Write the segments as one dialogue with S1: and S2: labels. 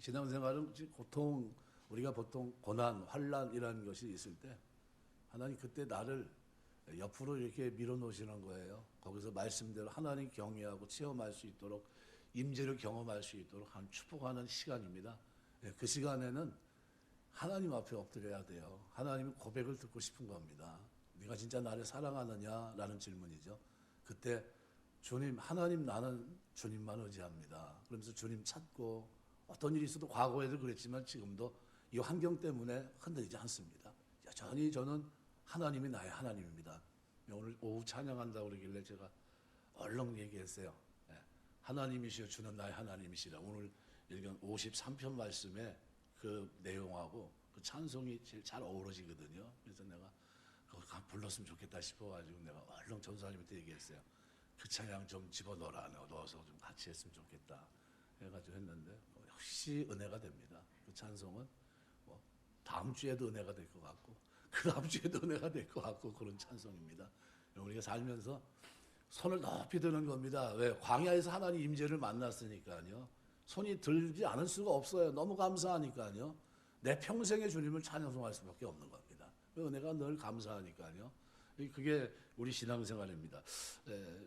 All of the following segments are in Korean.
S1: 신앙생활은 고통, 우리가 보통 고난, 환란이라는 것이 있을 때 하나님 그때 나를 옆으로 이렇게 밀어놓으시는 거예요. 거기서 말씀대로 하나님 경외하고 체험할 수 있도록 임재를 경험할 수 있도록 한 축복하는 시간입니다. 그 시간에는 하나님 앞에 엎드려야 돼요. 하나님 고백을 듣고 싶은 겁니다. 네가 진짜 나를 사랑하느냐라는 질문이죠. 그때 주님, 하나님 나는 주님만 의지합니다. 그러면서 주님 찾고 어떤 일이 있어도 과거에도 그랬지만 지금도 이 환경 때문에 흔들리지 않습니다. 여전히 저는 하나님이 나의 하나님입니다. 오늘 오후 찬양한다고 그러길래 제가 얼렁 얘기했어요. 하나님이시여 주는 나의 하나님이시라. 오늘 읽은 53편 말씀에 그 내용하고 그 찬송이 제일 잘 어우러지거든요. 그래서 내가 그거 불렀으면 좋겠다 싶어가지고 내가 얼렁 전사님한테 얘기했어요. 그 찬양 좀 집어넣어라. 넣어서 좀 같이 했으면 좋겠다 해가지고 했는데 역시 은혜가 됩니다. 그 찬송은 뭐 다음 주에도 은혜가 될 것 같고 그 다음 주에도 은혜가 될 것 같고 그런 찬송입니다. 우리가 살면서 손을 높이 드는 겁니다. 왜? 광야에서 하나님 임재를 만났으니까요. 손이 들지 않을 수가 없어요. 너무 감사하니까요. 내 평생의 주님을 찬양할 수밖에 없는 겁니다. 은혜가 늘 감사하니까요. 그게 우리 신앙생활입니다.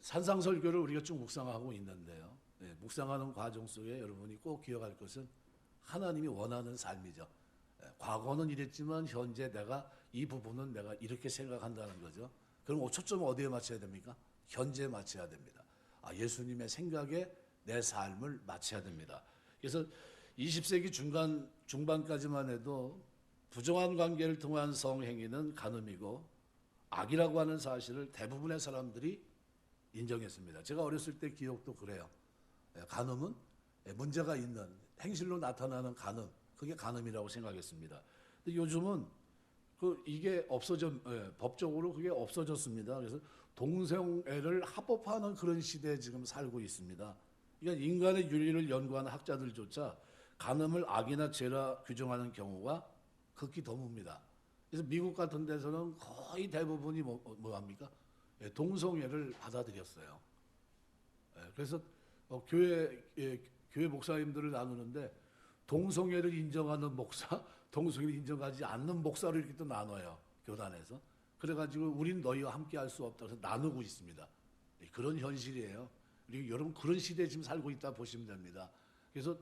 S1: 산상설교를 우리가 쭉 묵상하고 있는데요. 묵상하는 과정 속에 여러분이 꼭 기억할 것은 하나님이 원하는 삶이죠. 과거는 이랬지만 현재 내가 이 부분은 내가 이렇게 생각한다는 거죠. 그럼 초점을 어디에 맞춰야 됩니까? 현재에 맞춰야 됩니다. 예수님의 생각에 내 삶을 맞춰야 됩니다. 그래서 20세기 중반까지만 해도 부정한 관계를 통한 성행위는 간음이고 악이라고 하는 사실을 대부분의 사람들이 인정했습니다. 제가 어렸을 때 기억도 그래요. 간음은 문제가 있는 행실로 나타나는 간음, 그게 간음이라고 생각했습니다. 근데 요즘은 이게 법적으로 그게 없어졌습니다. 그래서 동성애를 합법화하는 그런 시대에 지금 살고 있습니다. 그러니까 인간의 윤리를 연구하는 학자들조차 간음을 악이나 죄라 규정하는 경우가 극히 드뭅니다. 그래서 미국 같은 데서는 거의 대부분이 뭐합니까? 동성애를 받아들였어요. 그래서 교회 목사님들을 나누는데 동성애를 인정하는 목사, 동성애를 인정하지 않는 목사를 이렇게 또 나눠요. 교단에서. 그래가지고 우린 너희와 함께 할 수 없다. 그래서 나누고 있습니다. 그런 현실이에요. 그리고 여러분 그런 시대에 지금 살고 있다 보시면 됩니다. 그래서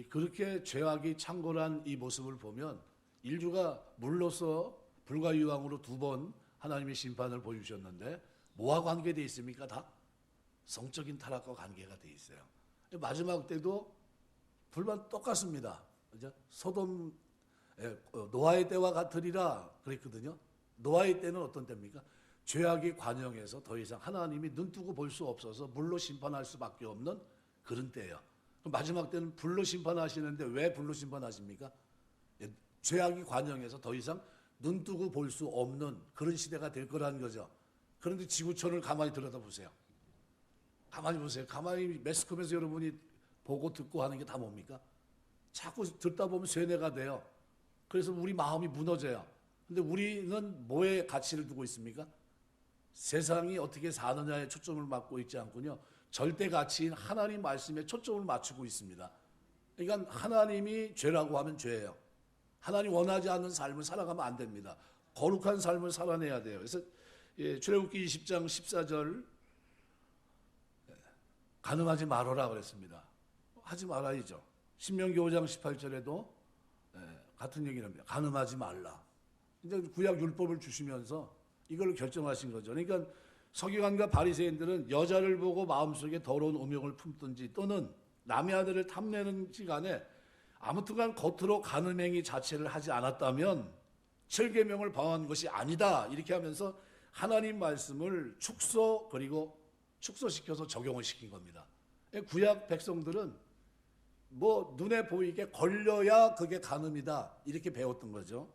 S1: 그렇게 죄악이 창궐한 이 모습을 보면 인류가 물로써 불과 유황으로 2번 하나님의 심판을 보여주셨는데 뭐와 관계되어 있습니까? 다 성적인 타락과 관계가 되어 있어요. 마지막 때도 불만 똑같습니다. 소돔 노아의 때와 같으리라 그랬거든요. 노아의 때는 어떤 때입니까? 죄악이 관영해서 더 이상 하나님이 눈뜨고 볼 수 없어서 물로 심판할 수밖에 없는 그런 때예요. 그럼 마지막 때는 불로 심판하시는데 왜 불로 심판하십니까? 죄악이 관영해서 더 이상 눈뜨고 볼 수 없는 그런 시대가 될 거라는 거죠. 그런데 지구촌을 가만히 들여다보세요. 가만히 보세요. 가만히 매스컴에서 여러분이 보고 듣고 하는 게 다 뭡니까? 자꾸 듣다 보면 쇠뇌가 돼요. 그래서 우리 마음이 무너져요. 근데 우리는 뭐에 가치를 두고 있습니까? 세상이 어떻게 사느냐에 초점을 맞고 있지 않군요. 절대 가치인 하나님 말씀에 초점을 맞추고 있습니다. 그러니까 하나님이 죄라고 하면 죄예요. 하나님 원하지 않는 삶을 살아가면 안 됩니다. 거룩한 삶을 살아내야 돼요. 그래서 출애굽기 20장 14절 간음하지 말아라 그랬습니다. 하지 말아야죠. 신명기 5장 18절에도 같은 얘기를 합니다. 간음하지 말라. 이제 구약 율법을 주시면서 이걸 결정하신 거죠. 그러니까 서기관과 바리새인들은 여자를 보고 마음속에 더러운 음욕을 품든지 또는 남의 아들을 탐내는 시간에 아무튼간 겉으로 간음행위 자체를 하지 않았다면 7계명을 범한 것이 아니다. 이렇게 하면서 하나님 말씀을 축소시켜서 적용을 시킨 겁니다. 구약 백성들은 뭐 눈에 보이게 걸려야 그게 간음이다. 이렇게 배웠던 거죠.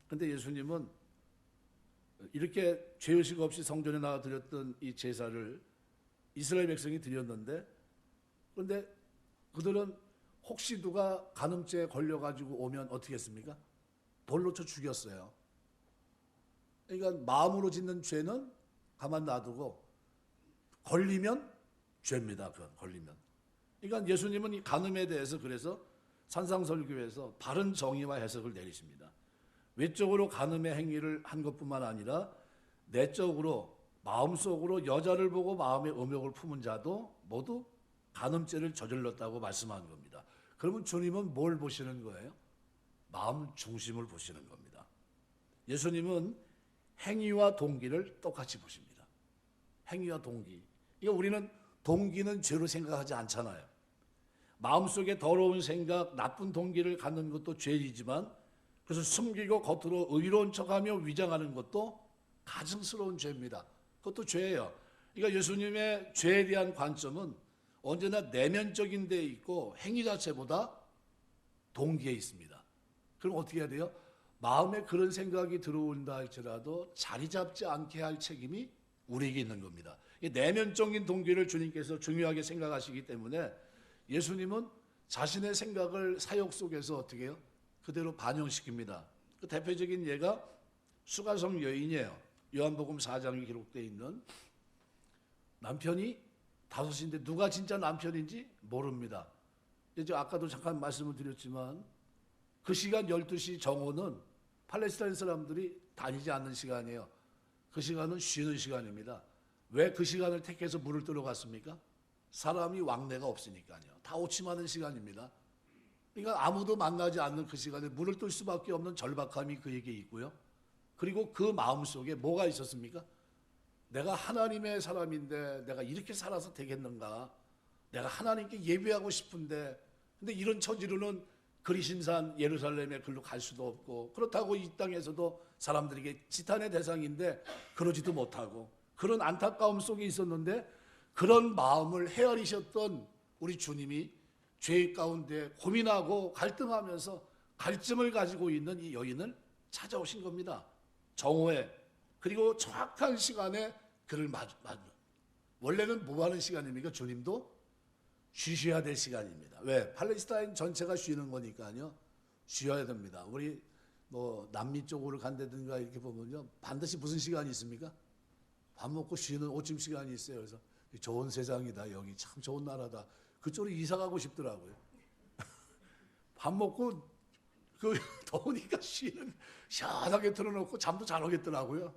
S1: 그런데 예수님은 이렇게 죄의식 없이 성전에 나와 드렸던 이 제사를 이스라엘 백성이 드렸는데 그런데 그들은 혹시 누가 간음죄에 걸려가지고 오면 어떻게 했습니까? 돌로 쳐 죽였어요. 그러니까 마음으로 짓는 죄는 가만 놔두고 걸리면 죄입니다. 그건 걸리면. 그러니까 예수님은 이 간음에 대해서 그래서 산상설교에서 바른 정의와 해석을 내리십니다. 외적으로 간음의 행위를 한 것뿐만 아니라 내적으로 마음속으로 여자를 보고 마음의 음욕을 품은 자도 모두 간음죄를 저질렀다고 말씀하는 겁니다. 그러면 주님은 뭘 보시는 거예요? 마음 중심을 보시는 겁니다. 예수님은 행위와 동기를 똑같이 보십니다. 행위와 동기. 이거 우리는 동기는 죄로 생각하지 않잖아요. 마음속에 더러운 생각, 나쁜 동기를 갖는 것도 죄이지만 그래서 숨기고 겉으로 의로운 척하며 위장하는 것도 가증스러운 죄입니다. 그것도 죄예요. 그러니까 예수님의 죄에 대한 관점은 언제나 내면적인 데 있고 행위 자체보다 동기에 있습니다. 그럼 어떻게 해야 돼요? 마음에 그런 생각이 들어온다 할지라도 자리 잡지 않게 할 책임이 우리에게 있는 겁니다. 내면적인 동기를 주님께서 중요하게 생각하시기 때문에 예수님은 자신의 생각을 사역 속에서 어떻게 해요? 그대로 반영시킵니다. 그 대표적인 예가 수가성 여인이에요. 요한복음 4장에 기록되어 있는 남편이 5인데 누가 진짜 남편인지 모릅니다. 이제 아까도 잠깐 말씀을 드렸지만 그 시간 12시 정오는 팔레스타인 사람들이 다니지 않는 시간이에요. 그 시간은 쉬는 시간입니다. 왜 그 시간을 택해서 물을 뜨러 갔습니까? 사람이 왕래가 없으니까요. 다 오침하는 시간입니다. 그러니까 아무도 만나지 않는 그 시간에 물을 뜰 수밖에 없는 절박함이 그에게 있고요. 그리고 그 마음속에 뭐가 있었습니까? 내가 하나님의 사람인데 내가 이렇게 살아서 되겠는가? 내가 하나님께 예배하고 싶은데 근데 이런 처지로는 그리심산 예루살렘에 글로 갈 수도 없고 그렇다고 이 땅에서도 사람들에게 지탄의 대상인데 그러지도 못하고 그런 안타까움 속에 있었는데 그런 마음을 헤아리셨던 우리 주님이 죄 가운데 고민하고 갈등하면서 갈증을 가지고 있는 이 여인을 찾아오신 겁니다. 정오에 그리고 정확한 시간에 그를 맞는 원래는 뭐 하는 시간입니까? 주님도 쉬셔야 될 시간입니다. 왜? 팔레스타인 전체가 쉬는 거니까요. 쉬어야 됩니다. 우리 뭐 남미 쪽으로 간다든가 이렇게 보면요. 반드시 무슨 시간이 있습니까? 밥 먹고 쉬는 오침 시간이 있어요. 그래서 좋은 세상이다. 여기 참 좋은 나라다. 그쪽으로 이사 가고 싶더라고요. 밥 먹고 그 더우니까 쉬는 시원하게 틀어놓고 잠도 잘 오겠더라고요.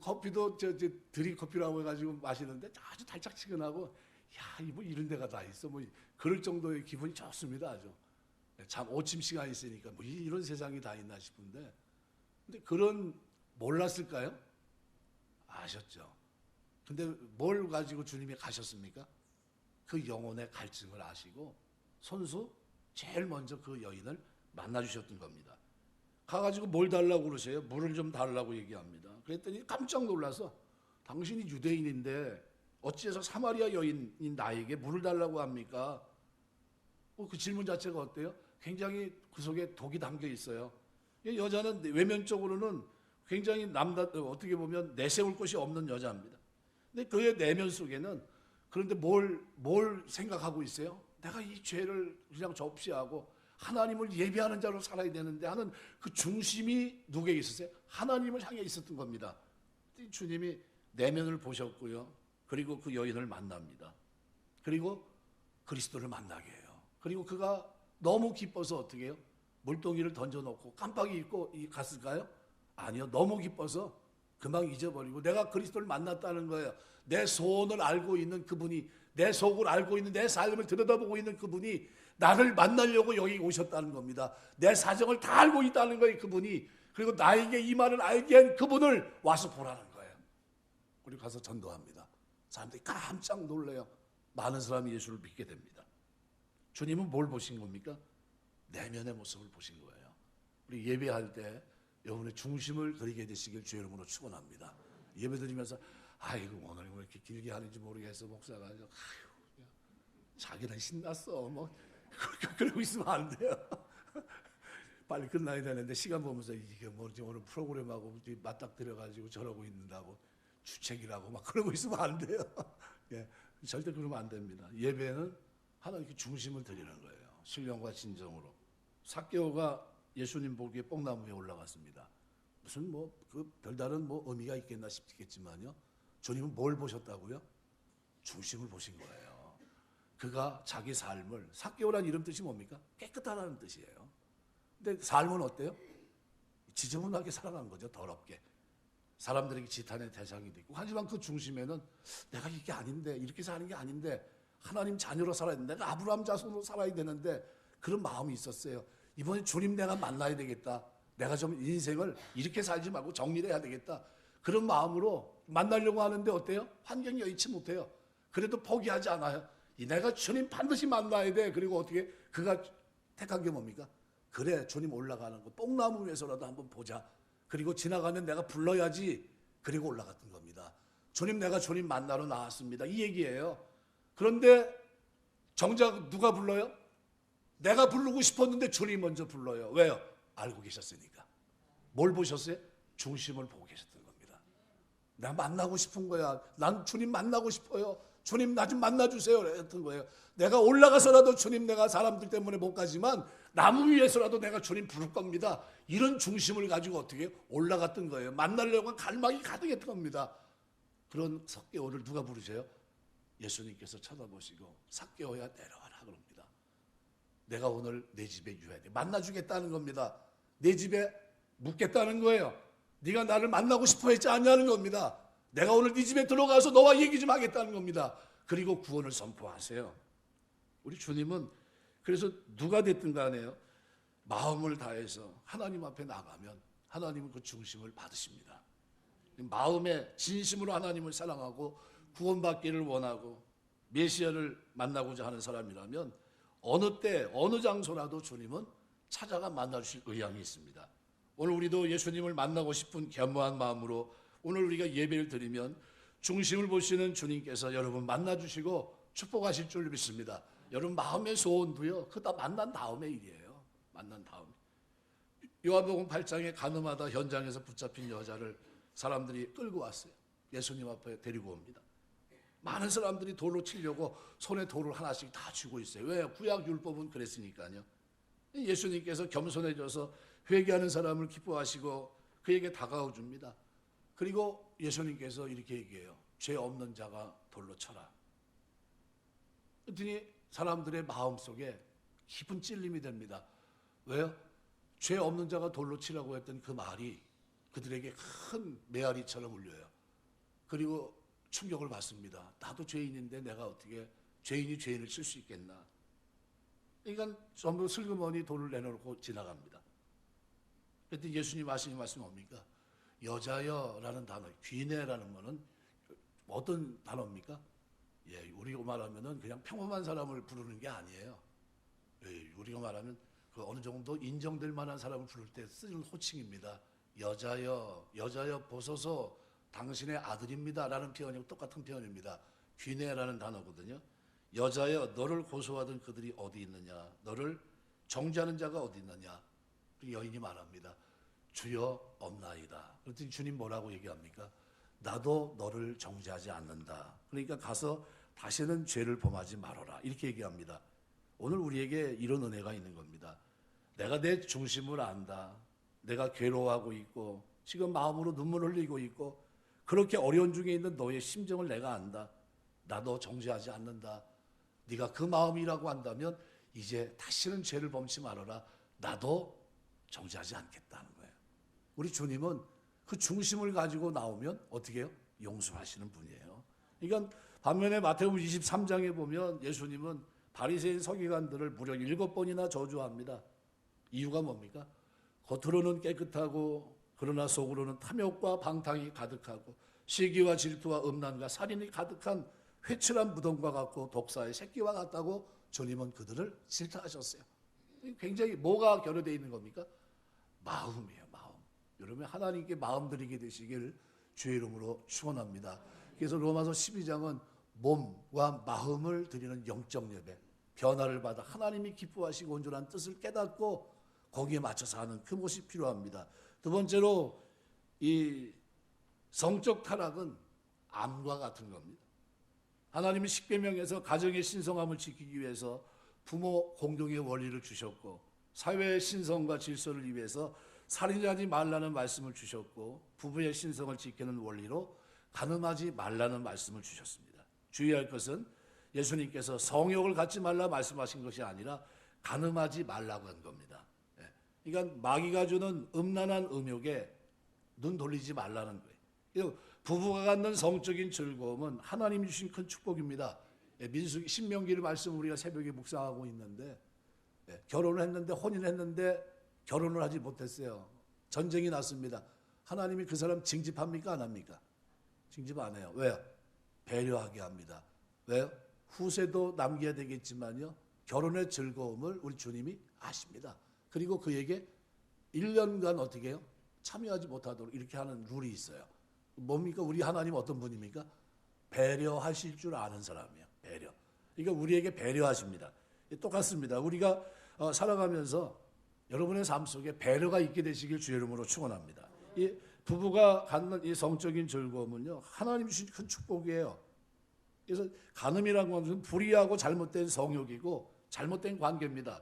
S1: 커피도 드립 커피라고 해가지고 마시는데 아주 달짝지근하고 야, 뭐 이런 데가 다 있어. 뭐 그럴 정도의 기분이 좋습니다. 아주. 참 오침 시간이 있으니까 뭐 이런 세상이 다 있나 싶은데 근데 그런 몰랐을까요? 아셨죠. 근데 뭘 가지고 주님이 가셨습니까? 그 영혼의 갈증을 아시고 손수 제일 먼저 그 여인을 만나주셨던 겁니다. 가가지고 뭘 달라고 그러세요? 물을 좀 달라고 얘기합니다. 그랬더니 깜짝 놀라서 당신이 유대인인데 어찌해서 사마리아 여인인 나에게 물을 달라고 합니까? 그 질문 자체가 어때요? 굉장히 그 속에 독이 담겨 있어요. 여자는 외면적으로는 굉장히 어떻게 보면 내세울 것이 없는 여자입니다. 근데 그의 내면 속에는 그런데 뭘 생각하고 있어요? 내가 이 죄를 그냥 접시하고 하나님을 예배하는 자로 살아야 되는데 하는 그 중심이 누구에게 있었어요? 하나님을 향해 있었던 겁니다. 주님이 내면을 보셨고요. 그리고 그 여인을 만납니다. 그리고 그리스도를 만나게 해요. 그리고 그가 너무 기뻐서 어떻게 해요? 물동이를 던져놓고 깜빡이 잊고 갔을까요? 아니요. 너무 기뻐서 금방 잊어버리고 내가 그리스도를 만났다는 거예요. 내 소원을 알고 있는 그분이 내 속을 알고 있는 내 삶을 들여다보고 있는 그분이 나를 만나려고 여기 오셨다는 겁니다. 내 사정을 다 알고 있다는 거예요. 그분이. 그리고 나에게 이 말을 알게 한 그분을 와서 보라는 거예요. 그리고 가서 전도합니다. 사람들이 깜짝 놀래요. 많은 사람이 예수를 믿게 됩니다. 주님은 뭘 보신 겁니까? 내면의 모습을 보신 거예요. 우리 예배할 때 여러분의 중심을 드리게 되시길 주의 이름으로 축원합니다. 예배 드리면서 아이고 오늘 왜 이렇게 길게 하는지 모르겠어 목사가 아유 자기는 신났어 뭐 그러고 있으면 안 돼요. 빨리 끝나야 되는데 시간 보면서 이게 뭐지 오늘 프로그램하고 맞닥뜨려가지고 저러고 있는다고 주책이라고 막 그러고 있으면 안 돼요. 예, 절대 그러면 안 됩니다. 예배는 하나님께 중심을 드리는 거예요. 신령과 진정으로. 삭개오가 예수님 보기에 뽕나무 위에 올라갔습니다. 무슨 그 별다른 의미가 있겠나 싶겠지만요. 주님은 뭘 보셨다고요? 중심을 보신 거예요. 그가 자기 삶을, 삭개오라는 이름 뜻이 뭡니까? 깨끗하다는 뜻이에요. 근데 삶은 어때요? 지저분하게 살아간 거죠. 더럽게. 사람들에게 지탄의 대상이 되고, 하지만 그 중심에는 내가 이게 아닌데, 이렇게 사는 게 아닌데, 하나님 자녀로 살아야 되는데, 내가 아브라함 자손으로 살아야 되는데, 그런 마음이 있었어요. 이번에 주님 내가 만나야 되겠다. 내가 좀 인생을 이렇게 살지 말고 정리를 해야 되겠다. 그런 마음으로 만나려고 하는데 어때요? 환경이 여의치 못해요. 그래도 포기하지 않아요. 내가 주님 반드시 만나야 돼. 그리고 어떻게 그가 택한 게 뭡니까? 그래, 주님 올라가는 거 뽕나무 위에서라도 한번 보자. 그리고 지나가면 내가 불러야지. 그리고 올라갔던 겁니다. 주님, 내가 주님 만나러 나왔습니다. 이 얘기예요. 그런데 정작 누가 불러요? 내가 부르고 싶었는데 주님 먼저 불러요. 왜요? 알고 계셨으니까. 뭘 보셨어요? 중심을 보고 계셨던 겁니다. 내가 만나고 싶은 거야. 난 주님 만나고 싶어요. 주님 나 좀 만나주세요. 했던 거예요. 내가 올라가서라도 주님, 내가 사람들 때문에 못 가지만 나무 위에서라도 내가 주님 부를 겁니다. 이런 중심을 가지고 어떻게 올라갔던 거예요. 만나려고 한 갈망이 가득했던 겁니다. 그런 삭개오를 누가 부르세요? 예수님께서 쳐다보시고 삭개오야 내려와라 그럽니다. 내가 오늘 내 집에 유해야 돼. 만나주겠다는 겁니다. 내 집에 묵겠다는 거예요. 네가 나를 만나고 싶어 했지 않냐는 겁니다. 내가 오늘 네 집에 들어가서 너와 얘기 좀 하겠다는 겁니다. 그리고 구원을 선포하세요. 우리 주님은 그래서 누가 됐든 간에요, 마음을 다해서 하나님 앞에 나가면 하나님은 그 중심을 받으십니다. 마음의 진심으로 하나님을 사랑하고 구원받기를 원하고 메시아를 만나고자 하는 사람이라면 어느 때 어느 장소라도 주님은 찾아가 만나주실 의향이 있습니다. 오늘 우리도 예수님을 만나고 싶은 겸허한 마음으로 오늘 우리가 예배를 드리면 중심을 보시는 주님께서 여러분 만나주시고 축복하실 줄 믿습니다. 여러분 마음의 소원도요, 그거 다 만난 다음의 일이에요. 만난 다음. 요한복음 8장에 가늠하다 현장에서 붙잡힌 여자를 사람들이 끌고 왔어요. 예수님 앞에 데리고 옵니다. 많은 사람들이 돌로 치려고 손에 돌을 하나씩 다 쥐고 있어요. 왜? 구약 율법은 그랬으니까요. 예수님께서 겸손해져서 회개하는 사람을 기뻐하시고 그에게 다가와 줍니다. 그리고 예수님께서 이렇게 얘기해요. 죄 없는 자가 돌로 쳐라. 그랬더니 사람들의 마음속에 깊은 찔림이 됩니다. 왜요? 죄 없는 자가 돌로 치라고 했던 그 말이 그들에게 큰 메아리처럼 울려요. 그리고 충격을 받습니다. 나도 죄인인데 내가 어떻게 죄인이 죄인을 칠 수 있겠나. 그러니까 전부 슬그머니 돌을 내놓고 지나갑니다. 그랬더니 예수님 하시는 말씀이 뭡니까? 여자여라는 단어, 귀내라는 거는 어떤 단어입니까? 예, 우리가 말하면은 그냥 평범한 사람을 부르는 게 아니에요. 예, 우리가 말하면 그 어느 정도 인정될 만한 사람을 부를 때 쓰는 호칭입니다. 여자여, 여자여 보소서 당신의 아들입니다라는 표현이 똑같은 표현입니다. 귀내라는 단어거든요. 여자여, 너를 고소하던 그들이 어디 있느냐? 너를 정죄하는 자가 어디 있느냐? 여인이 말합니다. 주여 없나이다. 그랬더니 주님 뭐라고 얘기합니까? 나도 너를 정죄하지 않는다. 그러니까 가서 다시는 죄를 범하지 말아라. 이렇게 얘기합니다. 오늘 우리에게 이런 은혜가 있는 겁니다. 내가 내 중심을 안다. 내가 괴로워하고 있고 지금 마음으로 눈물 흘리고 있고 그렇게 어려운 중에 있는 너의 심정을 내가 안다. 나도 정죄하지 않는다. 네가 그 마음이라고 한다면 이제 다시는 죄를 범치 말아라. 나도 정죄하지 않겠다는 거예요. 우리 주님은 그 중심을 가지고 나오면 어떻게 해요? 용서하시는 분이에요. 그러니까 반면에 마태복음 23장에 보면 예수님은 바리새인 서기관들을 무려 7번이나 저주합니다. 이유가 뭡니까? 겉으로는 깨끗하고 그러나 속으로는 탐욕과 방탕이 가득하고 시기와 질투와 음란과 살인이 가득한 회칠한 무덤과 같고 독사의 새끼와 같다고 주님은 그들을 질타하셨어요. 굉장히 뭐가 결여되어 있는 겁니까? 마음이에요, 마음. 여러분 하나님께 마음 드리게 되시길 주의 이름으로 축원합니다. 그래서 로마서 12장은 몸과 마음을 드리는 영적 예배, 변화를 받아 하나님이 기뻐하시고 온전한 뜻을 깨닫고 거기에 맞춰서 하는 그 모습이 필요합니다. 두 번째로 이 성적 타락은 암과 같은 겁니다. 하나님이 십계명에서 가정의 신성함을 지키기 위해서 부모 공동의 원리를 주셨고 사회의 신성과 질서를 위해서 살인하지 말라는 말씀을 주셨고 부부의 신성을 지키는 원리로 간음하지 말라는 말씀을 주셨습니다. 주의할 것은 예수님께서 성욕을 갖지 말라 말씀하신 것이 아니라 간음하지 말라고 한 겁니다. 예. 그러니까 마귀가 주는 음란한 음욕에 눈 돌리지 말라는 거예요. 부부가 갖는 성적인 즐거움은 하나님이 주신 큰 축복입니다. 예, 민수기 신명기를 말씀 우리가 새벽에 묵상하고 있는데, 예, 결혼을 했는데 혼인을 했는데 결혼을 하지 못했어요. 전쟁이 났습니다. 하나님이 그 사람 징집합니까 안 합니까? 징집 안 해요. 왜요? 배려하게 합니다. 왜요? 후세도 남겨야 되겠지만요, 결혼의 즐거움을 우리 주님이 아십니다. 그리고 그에게 1년간 어떻게 해요? 참여하지 못하도록 이렇게 하는 룰이 있어요. 뭡니까? 우리 하나님 어떤 분입니까? 배려하실 줄 아는 사람이에요. 배려. 그러니까 우리에게 배려하십니다. 똑같습니다. 우리가 살아가면서 여러분의 삶 속에 배려가 있게 되시길 주의 이름으로 축원합니다. 이 부부가 갖는 이 성적인 즐거움은요, 하나님 주신 큰 축복이에요. 그래서 간음이라는 것은 불의하고 잘못된 성욕이고 잘못된 관계입니다.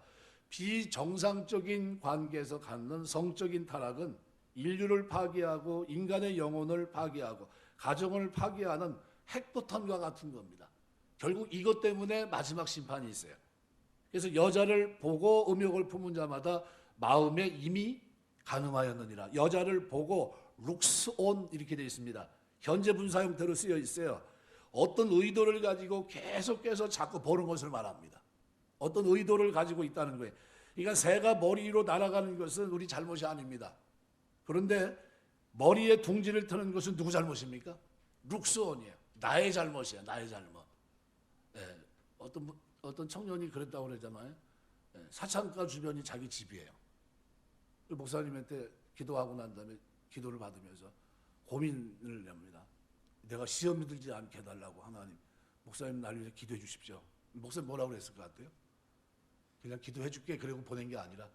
S1: 비정상적인 관계에서 갖는 성적인 타락은 인류를 파괴하고 인간의 영혼을 파괴하고 가정을 파괴하는 핵폭탄과 같은 겁니다. 결국 이것 때문에 마지막 심판이 있어요. 그래서 여자를 보고 음욕을 품은 자마다 마음에 이미 간음하였느니라. 여자를 보고 룩스온 이렇게 되어 있습니다. 현재 분사 형태로 쓰여 있어요. 어떤 의도를 가지고 계속해서 자꾸 보는 것을 말합니다. 어떤 의도를 가지고 있다는 거예요. 그러니까 새가 머리 위로 날아가는 것은 우리 잘못이 아닙니다. 그런데 머리에 둥지를 트는 것은 누구 잘못입니까? 룩스온이에요. 나의 잘못이에요. 나의 잘못. 네, 어떤 청년이 그랬다고 그러잖아요. 네, 사창가 주변이 자기 집이에요. 목사님한테 기도하고 난 다음에 기도를 받으면서 고민을 냅니다. 내가 시험이 들지 않게 해달라고 하나님, 목사님 날 위해서 기도해 주십시오. 목사님 뭐라고 그랬을 것 같아요? 그냥 기도해 줄게 그러고 보낸 게 아니라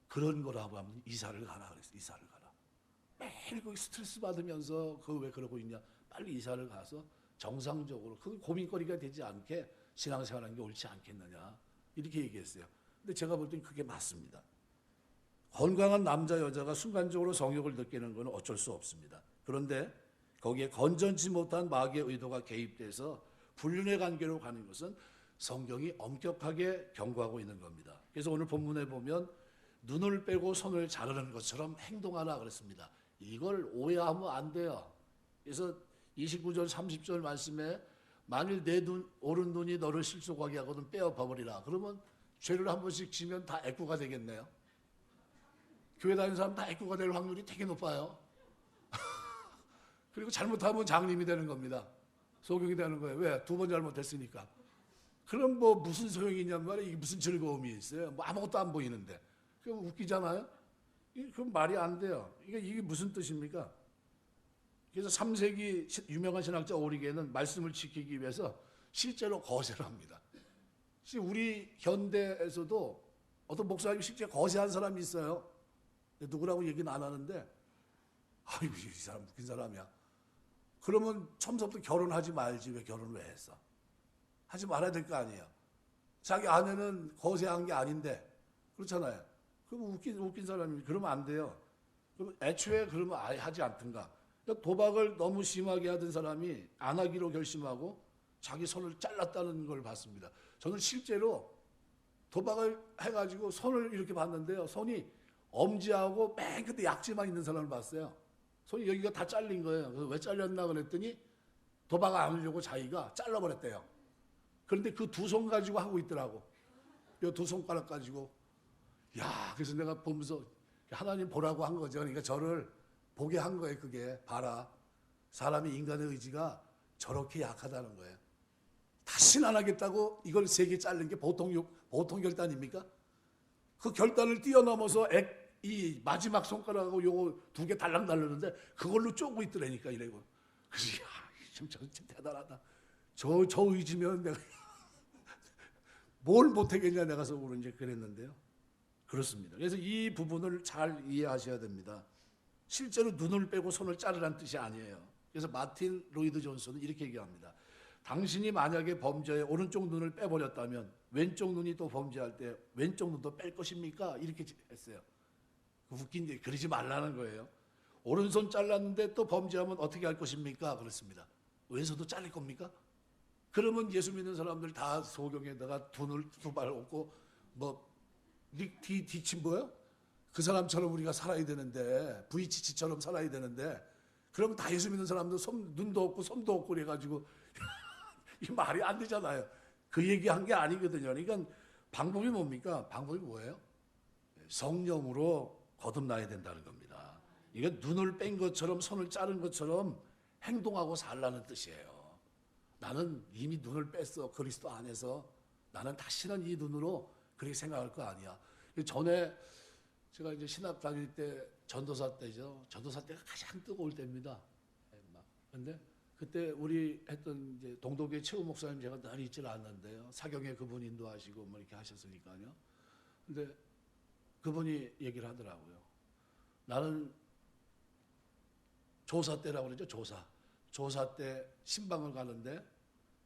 S1: 그런 거라고 하면 이사를 가라 그랬어요. 이사를 가라. 매일 거기 스트레스 받으면서 그거 왜 그러고 있냐. 빨리 이사를 가서 정상적으로 그 고민거리가 되지 않게 신앙생활하는 게 옳지 않겠느냐. 이렇게 얘기했어요. 근데 제가 볼 땐 그게 맞습니다. 건강한 남자 여자가 순간적으로 성욕을 느끼는 건 어쩔 수 없습니다. 그런데 거기에 건전치 못한 마귀의 의도가 개입돼서 불륜의 관계로 가는 것은 성경이 엄격하게 경고하고 있는 겁니다. 그래서 오늘 본문에 보면 눈을 빼고 손을 자르는 것처럼 행동하라 그랬습니다. 이걸 오해하면 안 돼요. 그래서 29절 30절 말씀에 만일 내 오른눈이 너를 실속하게 하거든 빼어버리라. 그러면 죄를 한 번씩 지면 다 애꾸가 되겠네요. 교회 다니는 사람 다 애꾸가 될 확률이 되게 높아요. 그리고 잘못하면 장님이 되는 겁니다. 소경이 되는 거예요. 왜? 두 번 잘못했으니까. 그럼 뭐 무슨 소용이 있냔 말이에요. 이게 무슨 즐거움이 있어요. 뭐 아무것도 안 보이는데. 그럼 웃기잖아요. 그럼 말이 안 돼요. 이게 무슨 뜻입니까? 그래서 3세기 유명한 신학자 오리게는 말씀을 지키기 위해서 실제로 거세를 합니다. 우리 현대에서도 어떤 목사님이 실제 거세한 사람이 있어요. 누구라고 얘기는 안 하는데, 아이고, 이 사람 웃긴 사람이야. 그러면 처음부터 결혼하지 말지 왜 결혼을 왜 했어? 하지 말아야 될 거 아니에요. 자기 아내는 거세한 게 아닌데, 그렇잖아요. 그럼 웃긴 사람이 그러면 안 돼요. 그럼 애초에 그러면 아예 하지 않든가. 그러니까 도박을 너무 심하게 하던 사람이 안 하기로 결심하고 자기 손을 잘랐다는 걸 봤습니다. 저는 실제로 도박을 해가지고 손을 이렇게 봤는데요. 손이 엄지하고 맨 끝에 약지만 있는 사람을 봤어요. 손이 여기가 다 잘린 거예요. 그래서 왜 잘렸나 그랬더니 도박 안 하려고 자기가 잘라버렸대요. 그런데 그 두 손 가지고 하고 있더라고. 이 두 손가락 가지고. 야, 그래서 내가 보면서 하나님 보라고 한 거죠. 그러니까 저를 보게 한 거예요. 그게 봐라. 사람이 인간의 의지가 저렇게 약하다는 거예요. 다시는 안 하겠다고 이걸 3개 자른 게 보통 결단입니까? 그 결단을 뛰어넘어서 이 마지막 손가락하고 요거 2개 달랑달르는데 그걸로 쪼고 있더라니까 이래고. 그래서 야, 참 대단하다. 저 의지면 내가 뭘 못하겠냐 내가 속으로 이제 그랬는데요. 그렇습니다. 그래서 이 부분을 잘 이해하셔야 됩니다. 실제로 눈을 빼고 손을 자르라는 뜻이 아니에요. 그래서 마틴 로이드 존슨은 이렇게 얘기합니다. 당신이 만약에 범죄에 오른쪽 눈을 빼버렸다면 왼쪽 눈이 또 범죄할 때 왼쪽 눈도 뺄 것입니까? 이렇게 했어요. 웃긴 게 그러지 말라는 거예요. 오른손 잘랐는데 또 범죄하면 어떻게 할 것입니까? 그렇습니다. 왼손도 잘릴 겁니까? 그러면 예수 믿는 사람들 다 소경에다가 돈을 두발 얻고 뭐 뒤친 뭐요? 그 사람처럼 우리가 살아야 되는데 VCC처럼 살아야 되는데 그러면 다 예수 믿는 사람들 눈도 없고 손도 없고 그래가지고 이 말이 안 되잖아요. 그 얘기한 게 아니거든요. 그러니까 방법이 뭡니까? 방법이 뭐예요? 성령으로 거듭나야 된다는 겁니다. 이게 눈을 뺀 것처럼 손을 자른 것처럼 행동하고 살라는 뜻이에요. 나는 이미 눈을 뺐어. 그리스도 안에서 나는 다시는 이 눈으로 그렇게 생각할 거 아니야. 전에 제가 이제 신학 다닐 때 전도사 때죠. 전도사 때가 가장 뜨거울 때입니다. 근데 그때 우리 했던 이제 동독의 최우 목사님 제가 늘 잊질 않는데요. 사경에 그분 인도하시고 뭐 이렇게 하셨으니까요. 근데 그분이 얘기를 하더라고요. 나는 조사 때라고 그러죠. 조사 때 신방을 가는데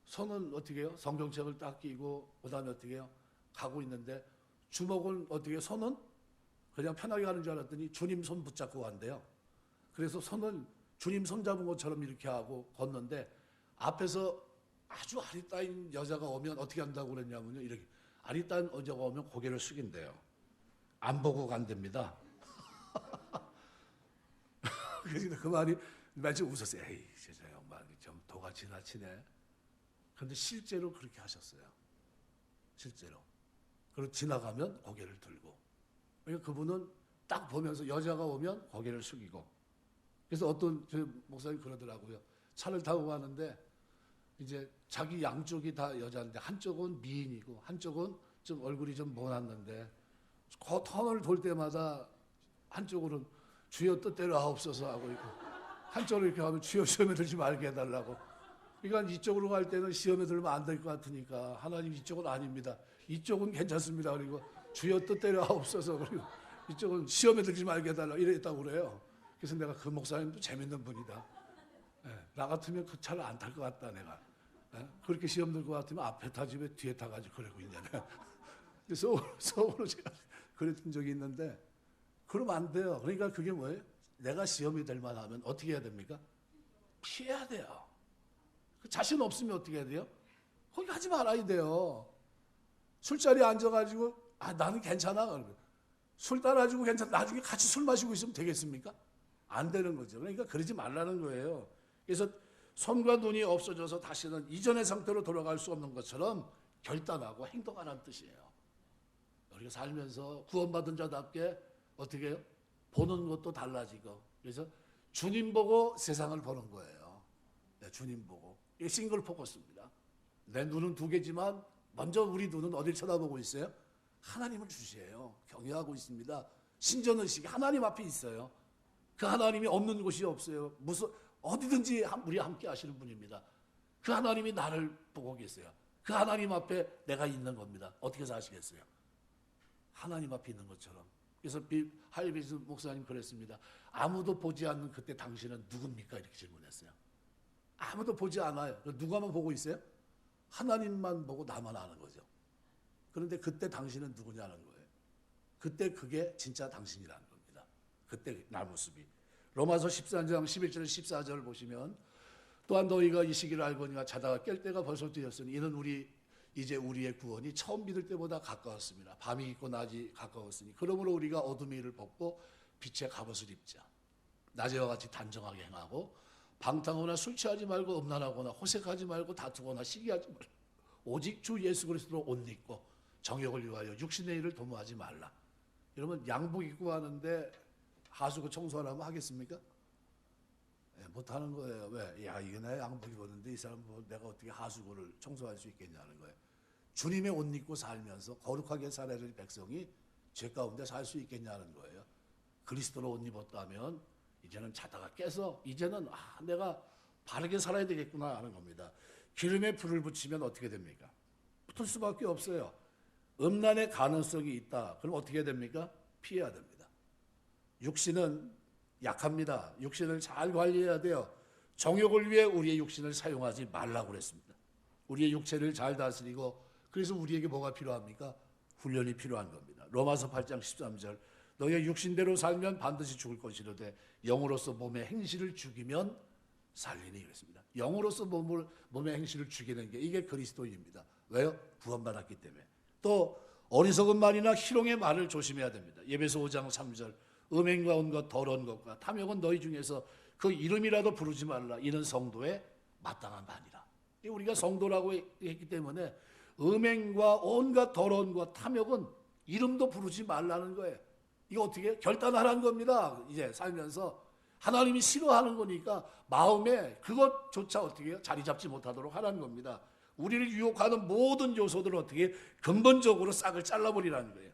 S1: 손은 어떻게 해요? 성경책을 딱 끼고 그다음에 어떻게 해요? 가고 있는데 주먹은 어떻게 해요? 손은 그냥 편하게 가는 줄 알았더니 주님 손 붙잡고 간대요. 그래서 손은 주님 손 잡은 것처럼 이렇게 하고 걷는데 앞에서 아주 아리따인 여자가 오면 어떻게 한다고 그랬냐면요. 이렇게 아리따인 여자가 오면 고개를 숙인대요. 안 보고 간답니다. 그래서 그 말이 마치 웃었어요. 에이, 저 양반 좀 도가 지나치네. 그런데 실제로 그렇게 하셨어요. 실제로. 그리고 지나가면 고개를 들고. 그러니까 그분은 딱 보면서 여자가 오면 고개를 숙이고. 그래서 어떤 저 목사님 그러더라고요. 차를 타고 가는데 이제 자기 양쪽이 다 여자인데 한쪽은 미인이고 한쪽은 좀 얼굴이 좀 못났는데 그 터널 돌 때마다 한쪽으로는 주여 뜻대로 하옵소서 하고 있고 한쪽으로 이렇게 하면 주여 시험에 들지 말게 해달라고. 그러니까 이쪽으로 갈 때는 시험에 들면 안 될 것 같으니까 하나님 이쪽은 아닙니다. 이쪽은 괜찮습니다. 그리고 주여 뜻대로 하옵소서. 그리고 이쪽은 시험에 들지 말게 해달라고 이랬다고 그래요. 그래서 내가 그 목사님도 재밌는 분이다. 나 같으면 그 차를 안 탈 것 같다 내가. 그렇게 시험 들 것 같으면 앞에 타지 왜 뒤에 타가지고 그러고 있냐. 속으로 제가 그랬던 적이 있는데 그러면 안 돼요. 그러니까 그게 뭐예요? 내가 시험이 될 만하면 어떻게 해야 됩니까? 피해야 돼요. 자신 없으면 어떻게 해야 돼요? 거기 하지 말아야 돼요. 술자리에 앉아가지고 나는 괜찮아. 그러면 술 따라주고 괜찮아. 나중에 같이 술 마시고 있으면 되겠습니까? 안 되는 거죠. 그러니까 그러지 말라는 거예요. 그래서 손과 눈이 없어져서 다시는 이전의 상태로 돌아갈 수 없는 것처럼 결단하고 행동하라는 뜻이에요. 우리가 살면서 구원받은 자답게 어떻게 해요? 보는 것도 달라지고. 그래서 주님 보고 세상을 보는 거예요. 네, 주님 보고. 이게 싱글 포커스입니다. 내 눈은 두 개지만 먼저 우리 눈은 어딜 쳐다보고 있어요? 하나님을 주시해요. 경외하고 있습니다. 신전의식이 하나님 앞에 있어요. 그 하나님이 없는 곳이 없어요. 어디든지 우리 함께 하시는 분입니다. 그 하나님이 나를 보고 계세요. 그 하나님 앞에 내가 있는 겁니다. 어떻게 사시겠어요? 하나님 앞에 있는 것처럼. 그래서 하이비스 목사님 그랬습니다. 아무도 보지 않는 그때 당신은 누굽니까? 이렇게 질문했어요. 아무도 보지 않아요. 누가만 보고 있어요? 하나님만 보고 나만 아는 거죠. 그런데 그때 당신은 누구냐는 거예요. 그때 그게 진짜 당신이라는 겁니다. 그때 나 모습이. 로마서 13장 11절 14절 보시면 또한 너희가 이 시기를 알거니와 자다가 깰 때가 벌써 되었으니 이는 이제 우리의 구원이 처음 믿을 때보다 가까웠습니다. 밤이 있고 낮이 가까웠으니 그러므로 우리가 어둠의 일을 벗고 빛의 갑옷을 입자. 낮에와 같이 단정하게 행하고 방탕하거나 술 취하지 말고 음란하거나 호색하지 말고 다투거나 시기하지 말고 오직 주 예수 그리스도로 옷 입고 정욕을 위하여 육신의 일을 도모하지 말라. 여러분 양복 입고 하는데 하수구 청소 안 하면 하겠습니까? 못하는 거예요. 왜? 야, 이거 내 양복 입었는데 이 사람 뭐 내가 어떻게 하수구를 청소할 수 있겠냐는 거예요. 주님의 옷 입고 살면서 거룩하게 살아야 될 백성이 죄 가운데 살 수 있겠냐는 거예요. 그리스도로 옷 입었다면 이제는 자다가 깨서 이제는 내가 바르게 살아야 되겠구나 하는 겁니다. 기름에 불을 붙이면 어떻게 됩니까? 붙을 수밖에 없어요. 음란의 가능성이 있다. 그럼 어떻게 됩니까? 피해야 됩니다. 육신은 약합니다. 육신을 잘 관리해야 돼요. 정욕을 위해 우리의 육신을 사용하지 말라고 그랬습니다. 우리의 육체를 잘 다스리고 그래서 우리에게 뭐가 필요합니까? 훈련이 필요한 겁니다. 로마서 8장 13절 너희의 육신대로 살면 반드시 죽을 것이로되 영으로서 몸의 행실을 죽이면 살리니 그랬습니다. 영으로서 몸의 행실을 죽이는 게 이게 그리스도인입니다. 왜요? 구원받았기 때문에. 또 어리석은 말이나 희롱의 말을 조심해야 됩니다. 에베소 5장 3절 음행과 온 것 더러운 것과 탐욕은 너희 중에서 그 이름이라도 부르지 말라. 이는 성도의 마땅한 바니라. 우리가 성도라고 했기 때문에 음행과 온갖 더러운 것 탐욕은 이름도 부르지 말라는 거예요. 이거 어떻게 결단하라는 겁니다. 이제 살면서 하나님이 싫어하는 거니까 마음에 그것조차 어떻게 해요? 자리 잡지 못하도록 하라는 겁니다. 우리를 유혹하는 모든 요소들을 어떻게 근본적으로 싹을 잘라버리라는 거예요.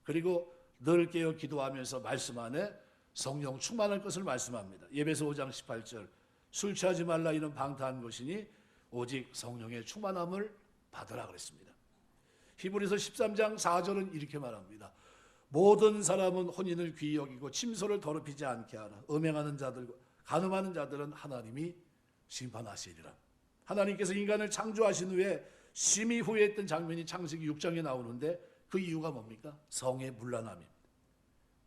S1: 그리고 늘 깨어 기도하면서 말씀 안에 성령 충만할 것을 말씀합니다. 에베소 5장 18절 술 취하지 말라 이는 방탕한 것이니 오직 성령의 충만함을 받으라 그랬습니다. 히브리서 13장 4절은 이렇게 말합니다. 모든 사람은 혼인을 귀히 여기고 침소를 더럽히지 않게 하라. 음행하는 자들과 간음하는 자들은 하나님이 심판하시리라. 하나님께서 인간을 창조하신 후에 심히 후회했던 장면이 창세기 6장에 나오는데 그 이유가 뭡니까? 성의 문란함입니다.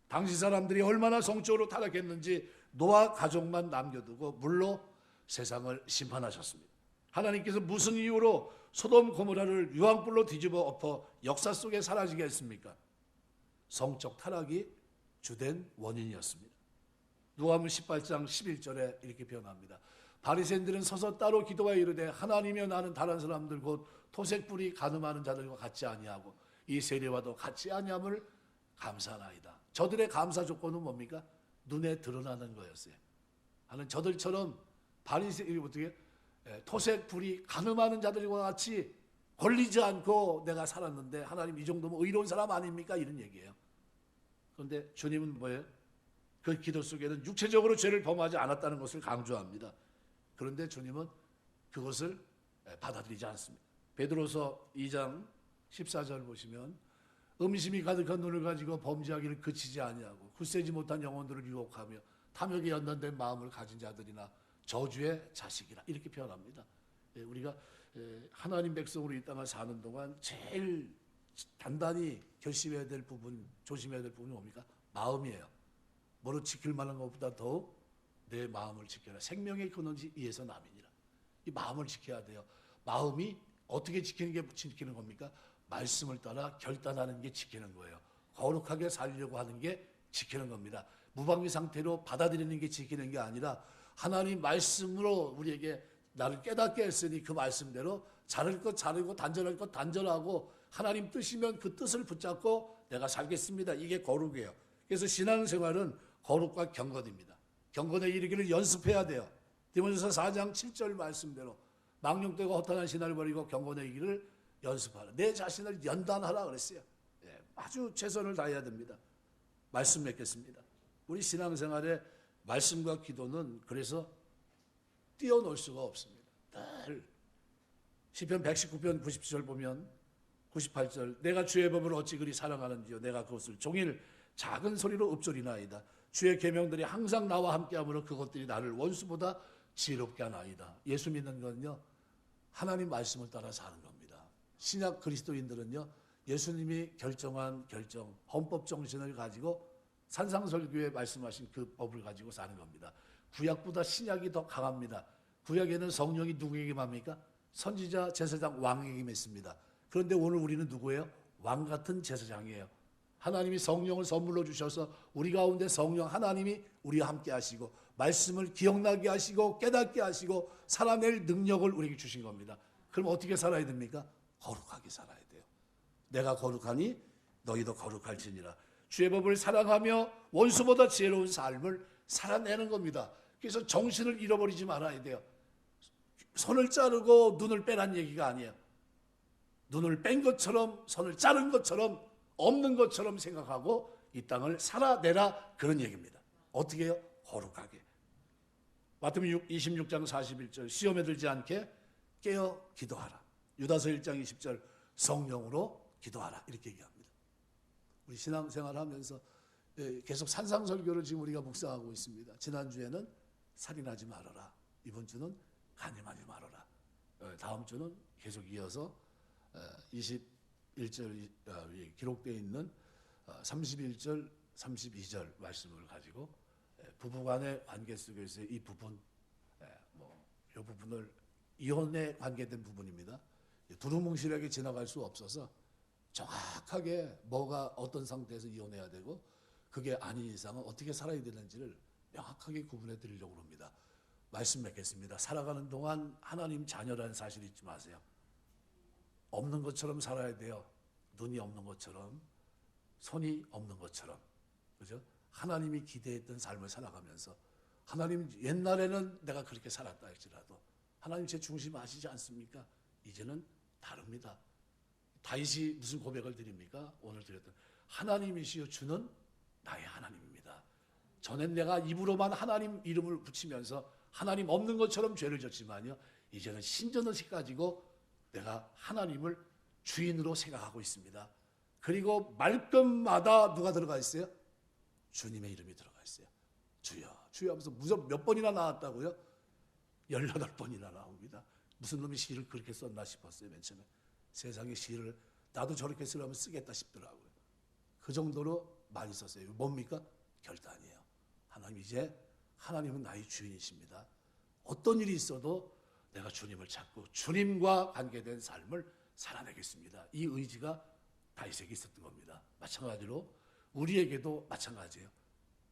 S1: 당시 사람들이 얼마나 성적으로 타락했는지 노아 가족만 남겨두고 물로 세상을 심판하셨습니다. 하나님께서 무슨 이유로 소돔 고모라를 유황불로 뒤집어 엎어 역사 속에 사라지게 했습니까? 성적 타락이 주된 원인이었습니다. 누가복음 18장 11절에 이렇게 표현합니다. 바리새인들은 서서 따로 기도하여 이르되 하나님이여 나는 다른 사람들 곧 토색불이 간음하는 자들과 같지 아니하고 이 세례와도 같지 아니함을 감사하나이다. 저들의 감사 조건은 뭡니까? 눈에 드러나는 거였어요. 하는 저들처럼 바리새인 어떻게 토색불이 간음하는 자들과 같이 걸리지 않고 내가 살았는데 하나님 이 정도면 의로운 사람 아닙니까? 이런 얘기예요. 그런데 주님은 뭐예요? 그 기도 속에는 육체적으로 죄를 범하지 않았다는 것을 강조합니다. 그런데 주님은 그것을 받아들이지 않습니다. 베드로서 2장 14절 보시면 음심이 가득한 눈을 가지고 범죄하기를 그치지 아니하고 굳세지 못한 영혼들을 유혹하며 탐욕에 연단된 마음을 가진 자들이나 저주의 자식이라 이렇게 표현합니다. 우리가 하나님 백성으로 이 땅을 사는 동안 제일 단단히 결심해야 될 부분, 조심해야 될 부분이 뭡니까? 마음이에요. 뭐로 지킬 만한 것보다 더욱 내 마음을 지켜라. 생명의 근원이 이에서 남이니라. 이 마음을 지켜야 돼요. 마음이 어떻게 지키는 겁니까? 말씀을 따라 결단하는 게 지키는 거예요. 거룩하게 살려고 하는 게 지키는 겁니다. 무방비 상태로 받아들이는 게 지키는 게 아니라 하나님 말씀으로 우리에게 나를 깨닫게 했으니 그 말씀대로 자를 것 자르고 단절할 것 단절하고 하나님 뜻이면 그 뜻을 붙잡고 내가 살겠습니다. 이게 거룩이에요. 그래서 신앙생활은 거룩과 경건입니다. 경건에 이르기를 연습해야 돼요. 디모데서 4장 7절 말씀대로 망령되고 허탄한 신화를 버리고 경건에 이르기를 연습하라. 내 자신을 연단하라 그랬어요. 아주 최선을 다해야 됩니다. 말씀 맺겠습니다. 우리 신앙생활에 말씀과 기도는 그래서 뛰어놀 수가 없습니다. 늘 시편 119편 90절 보면 98절 내가 주의 법을 어찌 그리 사랑하는지요 내가 그것을 종일 작은 소리로 읊조리나이다. 주의 계명들이 항상 나와 함께하므로 그것들이 나를 원수보다 지혜롭게 하나이다. 예수 믿는 건요 하나님 말씀을 따라 사는 겁니다. 신약 그리스도인들은요 예수님이 결정한 결정 헌법 정신을 가지고 산상설교에 말씀하신 그 법을 가지고 사는 겁니다. 구약보다 신약이 더 강합니다. 구약에는 성령이 누구에게 맙니까? 선지자, 제사장, 왕에게 맺습니다. 그런데 오늘 우리는 누구예요? 왕 같은 제사장이에요. 하나님이 성령을 선물로 주셔서 우리 가운데 성령 하나님이 우리와 함께 하시고 말씀을 기억나게 하시고 깨닫게 하시고 살아낼 능력을 우리에게 주신 겁니다. 그럼 어떻게 살아야 됩니까? 거룩하게 살아야 돼요. 내가 거룩하니 너희도 거룩할지니라. 주의 법을 사랑하며 원수보다 지혜로운 삶을 살아내는 겁니다. 그래서 정신을 잃어버리지 말아야 돼요. 손을 자르고 눈을 빼란 얘기가 아니에요. 눈을 뺀 것처럼 손을 자른 것처럼 없는 것처럼 생각하고 이 땅을 살아내라 그런 얘기입니다. 어떻게 해요? 거룩하게. 마태복음 26장 41절 시험에 들지 않게 깨어 기도하라. 유다서 1장 20절 성령으로 기도하라 이렇게 얘기합니다. 우리 신앙생활 하면서 계속 산상설교를 지금 우리가 묵상하고 있습니다. 지난주에는 살인하지 말아라. 이번 주는 간음하지 말아라. 다음 주는 계속 이어서 21절 기록되어 있는 31절, 32절 말씀을 가지고 부부간의 관계 속에서의 이 부분 이 부분을 이혼에 관계된 부분입니다. 두루뭉실하게 지나갈 수 없어서 정확하게 뭐가 어떤 상태에서 이혼해야 되고 그게 아닌 이상은 어떻게 살아야 되는지를 명확하게 구분해 드리려고 합니다. 말씀 맺겠습니다. 살아가는 동안 하나님 자녀라는 사실 잊지 마세요. 없는 것처럼 살아야 돼요. 눈이 없는 것처럼, 손이 없는 것처럼, 그죠? 하나님이 기대했던 삶을 살아가면서 하나님 옛날에는 내가 그렇게 살았다 할지라도 하나님 제 중심 아시지 않습니까? 이제는 다릅니다. 다윗이 무슨 고백을 드립니까? 오늘 드렸던 하나님이시여 주는 나의 하나님입니다. 전엔 내가 입으로만 하나님 이름을 붙이면서 하나님 없는 것처럼 죄를 졌지만요, 이제는 신전의식 가지고 내가 하나님을 주인으로 생각하고 있습니다. 그리고 말끝마다 누가 들어가 있어요? 주님의 이름이 들어가 있어요. 주여 주여 하면서 무슨 몇 번이나 나왔다고요? 18번이나 나옵니다. 무슨 놈이 시를 그렇게 썼나 싶었어요. 맨 처음에 세상에 시를 나도 저렇게 쓰려면 쓰겠다 싶더라고요. 그 정도로 많이 썼어요. 뭡니까? 결단이에요. 하나님 이제 하나님은 나의 주인이십니다. 어떤 일이 있어도 내가 주님을 찾고 주님과 관계된 삶을 살아내겠습니다. 이 의지가 다윗에게 있었던 겁니다. 마찬가지로 우리에게도 마찬가지예요.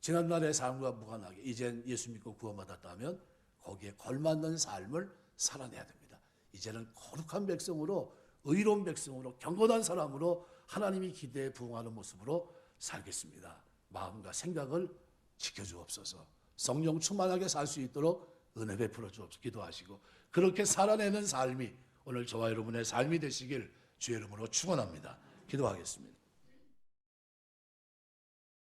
S1: 지난날의 삶과 무관하게 이젠 예수 믿고 구원받았다면 거기에 걸맞는 삶을 살아내야 됩니다. 이제는 거룩한 백성으로, 의로운 백성으로, 경건한 사람으로 하나님이 기대에 부응하는 모습으로 살겠습니다. 마음과 생각을 지켜주옵소서. 성령 충만하게 살 수 있도록 은혜 베풀어 주옵소서. 기도하시고 그렇게 살아내는 삶이 오늘 저와 여러분의 삶이 되시길 주의 이름으로 축원합니다. 기도하겠습니다.